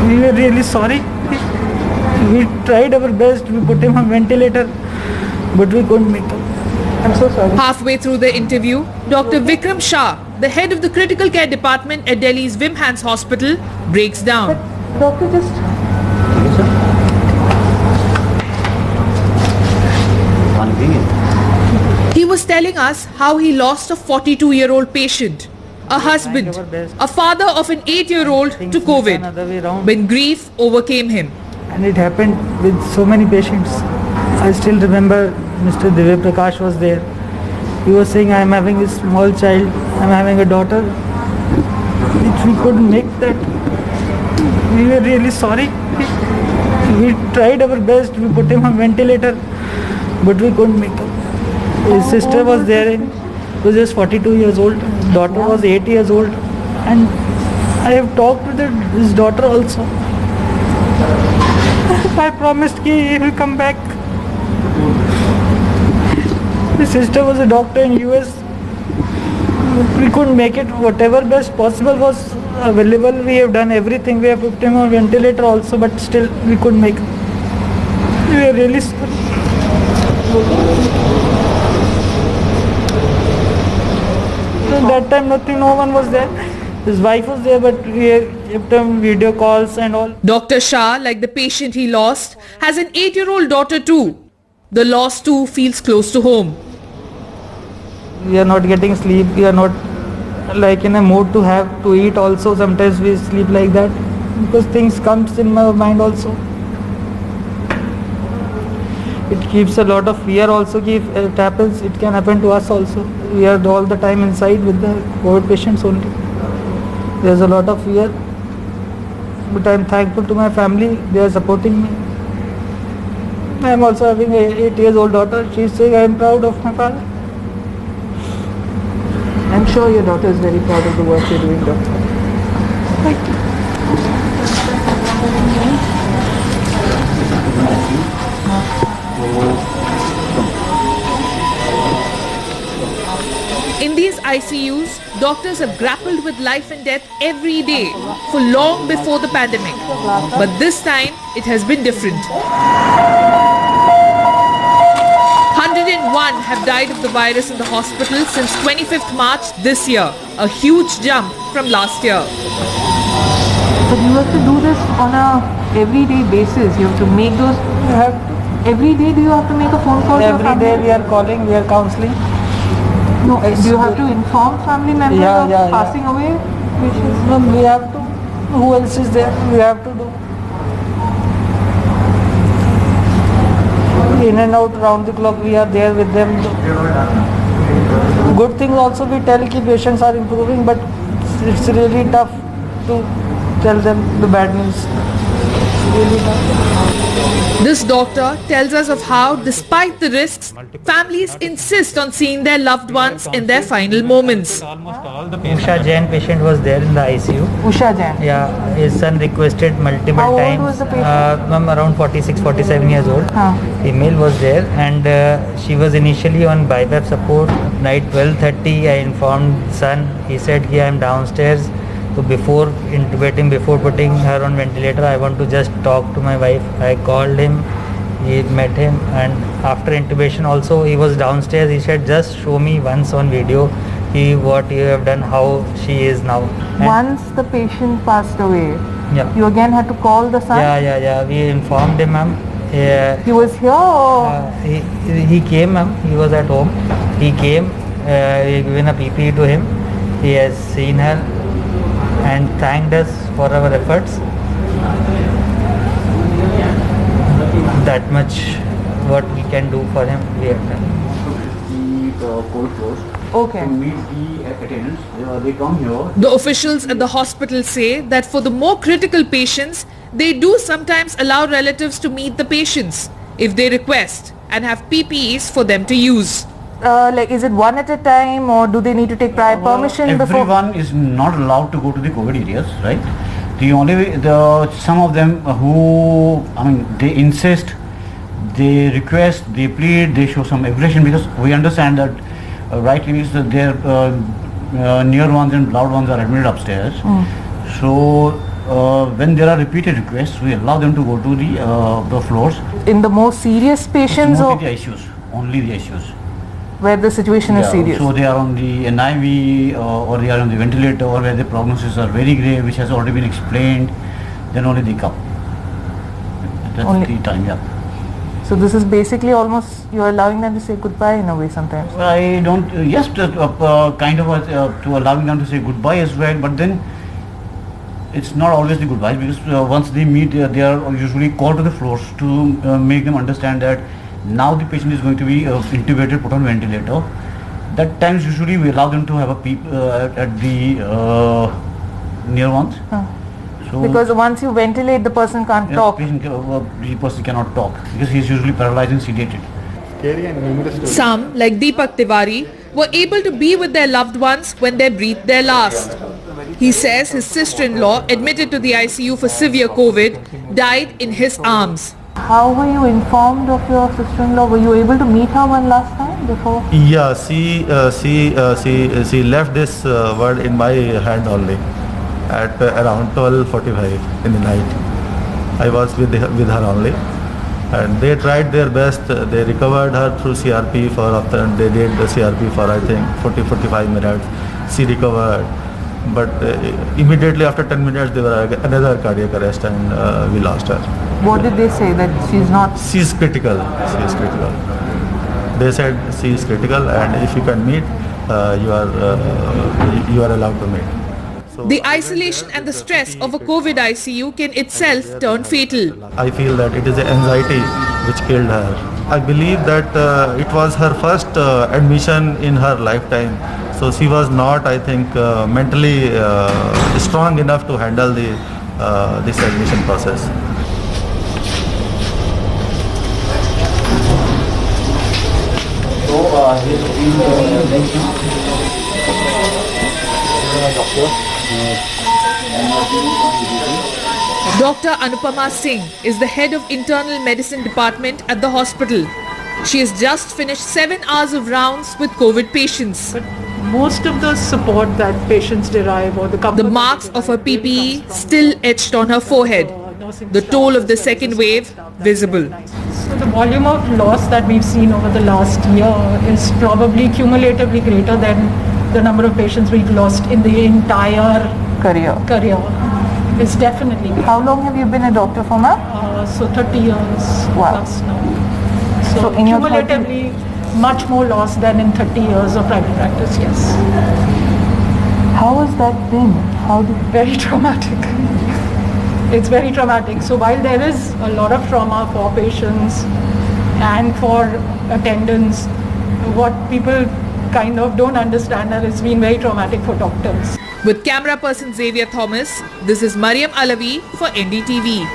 We were really sorry. We tried our best. We put him on ventilator, but we couldn't make it. I'm so sorry. Halfway through the interview, Dr. Vikram Shah, the head of the critical care department at Delhi's Vimhans Hospital, breaks down. Doctor, just He was telling us how he lost a 42-year-old patient, a husband, a father of an 8-year-old to COVID, when grief overcame him. And it happened with so many patients. I still remember Mr. Divya Prakash was there. He was saying, I am having a small child, I am having a daughter. Which we couldn't make that. We were really sorry. We tried our best. We put him on ventilator, but we couldn't make it. His sister was there. He was just 42 years old. Daughter was 8 years old. And I have talked with his daughter also. I promised he will come back. His sister was a doctor in US. We couldn't make it. Whatever best possible was available. We have done everything. We have put him on ventilator also, but still we couldn't make it. We are really sorry. At that time no one was there. His wife was there, but we kept him video calls and all. Dr. Shah, like the patient he lost, has an 8-year-old daughter too. The loss too feels close to home. We are not getting sleep. We are not like in a mood to have to eat also. Sometimes we sleep like that because things comes in my mind also. It keeps a lot of fear also. If it happens, it can happen to us also. We are all the time inside with the COVID patients only. There's a lot of fear, but I am thankful to my family. They are supporting me. I am also having a 8-year-old daughter. She is saying I am proud of my father. I'm sure your daughter is very proud of the work you're doing, doctor. Thank you. In these ICUs, doctors have grappled with life and death every day for long before the pandemic. But this time, it has been different. 101 have died of the virus in the hospital since 25th March this year, a huge jump from last year. But you have to do this on a everyday basis. You have to make those. You have to. Every day, do you have to make a phone call to your Every family? day we are calling, we are counseling. No, do you have to inform family members of passing away? No, we have to. Who else is there? We have to do. In and out round the clock, we are there with them. Good things also we tell कि patients are improving, but it's really tough to tell them the bad news. It's really tough. This doctor tells us of how, despite the risks, families insist on seeing their loved ones in their final moments. Almost all the Usha Jain patient was there in the ICU. Usha Jain. Yeah, his son requested multiple How old times. was the patient? Ma'am, around 46, 47 years old. Female was there, and she was initially on BiPAP support. Night 12:30, I informed son. He said, "I am downstairs." So before intubating, before putting her on ventilator, I want to just talk to my wife. I called him. He met him, and after intubation also he was downstairs. He said, "Just show me once on video what you have done, how she is now." And Once the patient passed away, yeah. you again had to call the son? Yeah. We informed him, ma'am. He was here or? He came, ma'am. He was at home. He came. We given a PPE to him. He has seen her and thanked us for our efforts. That much what we can do for him, we have done. The cold floors. Okay. To meet the attendants, they come here. The officials at the hospital say that for the more critical patients, they do sometimes allow relatives to meet the patients if they request and have PPEs for them to use. Like, is it one at a time, or do they need to take prior permission before? Everyone is not allowed to go to the COVID areas, right? The only way, some of them who, they insist, they request, they plead, they show some aggression, because we understand that rightly is that their near ones and loved ones are admitted upstairs. So when there are repeated requests, we allow them to go to the floors. In the more serious patients or Only the issues. Only the issues. where the situation is Yeah, serious? So they are on the NIV or they are on the ventilator or where the prognosis are very grave, which has already been explained. Then only they come. That's Only- the time. Yeah. So this is basically almost you are allowing them to say goodbye in a way sometimes. I don't. Yes, kind of to allowing them to say goodbye as well. But then it's not always the goodbyes because once they meet, they are usually called to the floors to make them understand that now the patient is going to be intubated, put on ventilator. That times usually we allow them to have a peep at the near ones. Huh. So Because once you ventilate, the person can't yeah, talk. the person cannot talk because he is usually paralyzed and sedated. Some, like Deepak Tiwari, were able to be with their loved ones when they breathed their last. He says his sister-in-law, admitted to the ICU for severe COVID, died in his arms. How were you informed of your sister-in-law? Were you able to meet her one last time before? Yeah, she left this word in my hand only at around 12:45 in the night. I was with her only, and they tried their best. They recovered her through CRP for after they did the CRP for I think 40-45 minutes. She recovered, but immediately after 10 minutes there was another cardiac arrest and we lost her. What did they say? That she's not... She is critical. She is critical. They said she is critical, and if you can meet, you are allowed to meet. So The isolation and the stress of a COVID ICU can itself turn fatal. I feel that it is the anxiety which killed her. I believe that it was her first admission in her lifetime. So she was not, I think, mentally strong enough to handle this admission process. Dr. Anupama Singh is the head of internal medicine department at the hospital. She has just finished 7 hours of rounds with COVID patients. Most of the support that patients derive or the comfort The marks that of they her derive really PPE comes from still etched on her forehead. nursing The staff toll of as the well as second support wave staff that's visible. recognized. So the volume of loss that we've seen over the last year is probably cumulatively greater than the number of patients we've lost in the entire career. career. It's definitely How long have you been a doctor for, ma'am? so 30 years Wow. plus now. So, So in your 30 cumulatively much more loss than in 30 years of private practice, yes. How has that been? How did... Very traumatic. It's very traumatic. So while there is a lot of trauma for patients and for attendants, what people kind of don't understand that it's been very traumatic for doctors. With camera person Xavier Thomas, this is Mariam Alavi for NDTV.